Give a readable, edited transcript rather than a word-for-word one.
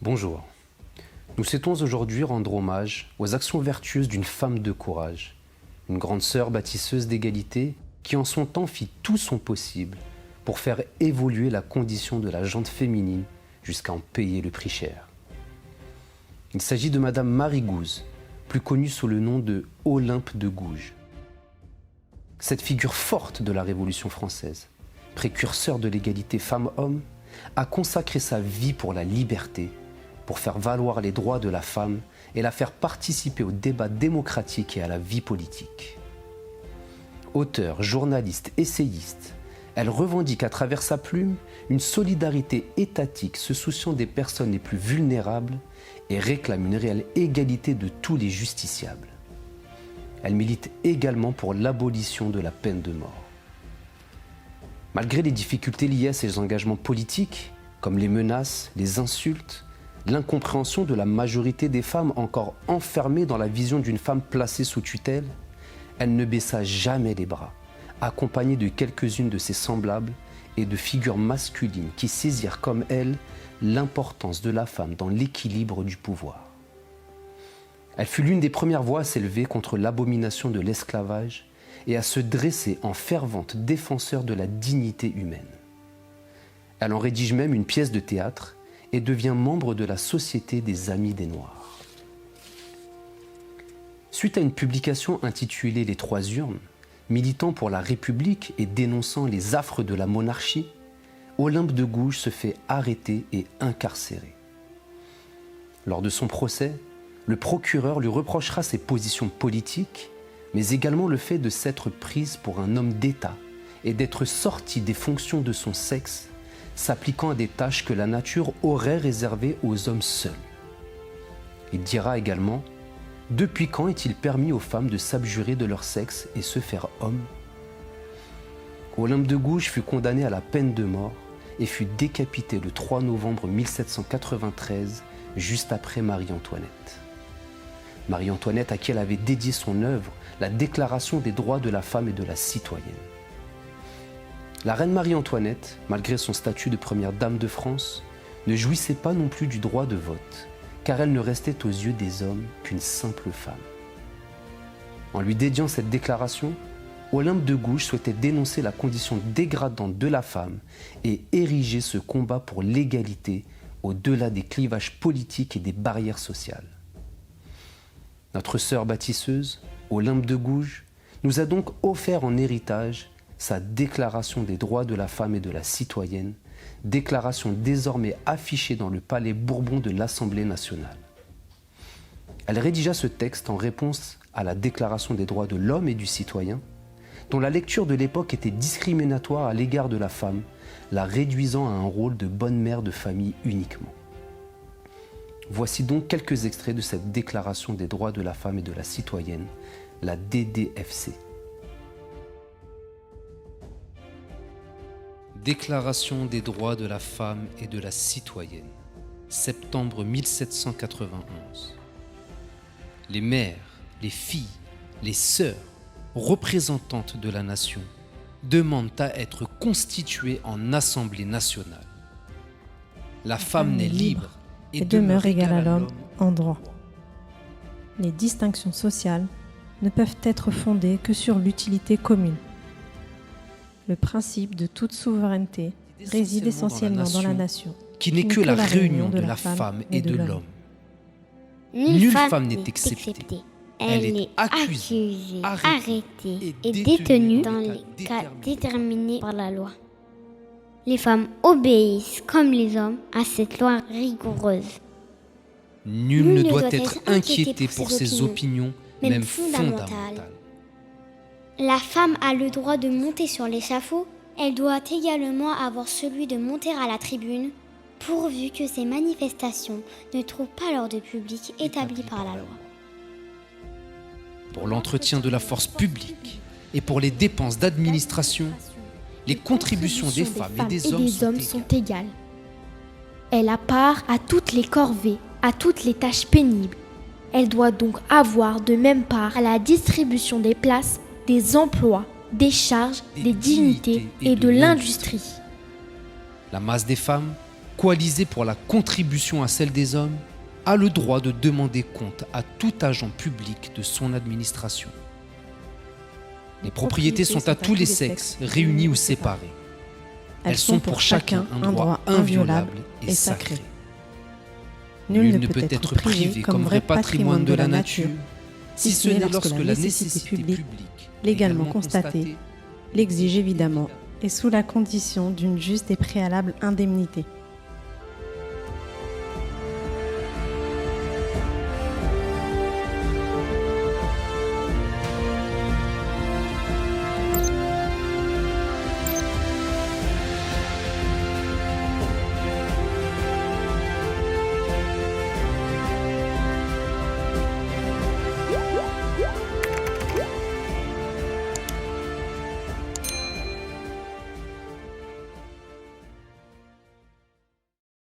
Bonjour. Nous souhaitons aujourd'hui rendre hommage aux actions vertueuses d'une femme de courage, une grande sœur bâtisseuse d'égalité qui en son temps fit tout son possible pour faire évoluer la condition de la gente féminine jusqu'à en payer le prix cher. Il s'agit de Madame Marie Gouze, plus connue sous le nom de Olympe de Gouges. Cette figure forte de la Révolution française, précurseur de l'égalité femmes-hommes, a consacré sa vie pour la liberté, pour faire valoir les droits de la femme et la faire participer au débat démocratique et à la vie politique. Auteure, journaliste, essayiste, elle revendique à travers sa plume une solidarité étatique se souciant des personnes les plus vulnérables et réclame une réelle égalité de tous les justiciables. Elle milite également pour l'abolition de la peine de mort. Malgré les difficultés liées à ses engagements politiques, comme les menaces, les insultes, l'incompréhension de la majorité des femmes encore enfermées dans la vision d'une femme placée sous tutelle, elle ne baissa jamais les bras, accompagnée de quelques-unes de ses semblables et de figures masculines qui saisirent comme elle l'importance de la femme dans l'équilibre du pouvoir. Elle fut l'une des premières voix à s'élever contre l'abomination de l'esclavage et à se dresser en fervente défenseur de la dignité humaine. Elle en rédige même une pièce de théâtre et devient membre de la Société des Amis des Noirs. Suite à une publication intitulée « Les Trois Urnes », militant pour la République et dénonçant les affres de la monarchie, Olympe de Gouges se fait arrêter et incarcérer. Lors de son procès, le procureur lui reprochera ses positions politiques, mais également le fait de s'être prise pour un homme d'État et d'être sortie des fonctions de son sexe, s'appliquant à des tâches que la nature aurait réservées aux hommes seuls. Il dira également « Depuis quand est-il permis aux femmes de s'abjurer de leur sexe et se faire homme ?» Olympe de Gouges fut condamnée à la peine de mort et fut décapitée le 3 novembre 1793, juste après Marie-Antoinette. Marie-Antoinette à qui elle avait dédié son œuvre, la Déclaration des droits de la femme et de la citoyenne. La reine Marie-Antoinette, malgré son statut de première dame de France, ne jouissait pas non plus du droit de vote, car elle ne restait aux yeux des hommes qu'une simple femme. En lui dédiant cette déclaration, Olympe de Gouges souhaitait dénoncer la condition dégradante de la femme et ériger ce combat pour l'égalité au-delà des clivages politiques et des barrières sociales. Notre sœur bâtisseuse, Olympe de Gouges, nous a donc offert en héritage sa Déclaration des droits de la femme et de la citoyenne, déclaration désormais affichée dans le palais Bourbon de l'Assemblée nationale. Elle rédigea ce texte en réponse à la Déclaration des droits de l'homme et du citoyen, dont la lecture de l'époque était discriminatoire à l'égard de la femme, la réduisant à un rôle de bonne mère de famille uniquement. Voici donc quelques extraits de cette Déclaration des droits de la femme et de la citoyenne, la DDFC. Déclaration des droits de la femme et de la citoyenne, septembre 1791. Les mères, les filles, les sœurs, représentantes de la nation, demandent à être constituées en Assemblée nationale. La femme naît libre et demeure égale à l'homme en droit. Les distinctions sociales ne peuvent être fondées que sur l'utilité commune. Le principe de toute souveraineté réside essentiellement dans la nation, qui n'est que la réunion de la femme et de l'homme. Nulle femme n'est exceptée. Elle est accusée, arrêtée et détenue dans les cas déterminés par la loi. Les femmes obéissent, comme les hommes, à cette loi rigoureuse. Nul ne doit être inquiété pour ses opinions, même fondamentales. La femme a le droit de monter sur l'échafaud. Elle doit également avoir celui de monter à la tribune, pourvu que ces manifestations ne trouvent pas l'ordre public établi par la loi. Pour l'entretien de la force publique et pour les dépenses d'administration, les contributions des femmes et des hommes sont égales. Elle a part à toutes les corvées, à toutes les tâches pénibles. Elle doit donc avoir de même part à la distribution des places, des emplois, des charges, des dignités et de l'industrie. La masse des femmes coalisée pour la contribution à celle des hommes, a le droit de demander compte à tout agent public de son administration. Les propriétés sont à tous les sexes, réunies ou séparées. Elles sont pour chacun un droit inviolable et sacré. Nul ne peut être privé comme vrai patrimoine de la nature, si ce n'est lorsque la nécessité publique, légalement constatée, l'exige évidemment, et sous la condition d'une juste et préalable indemnité.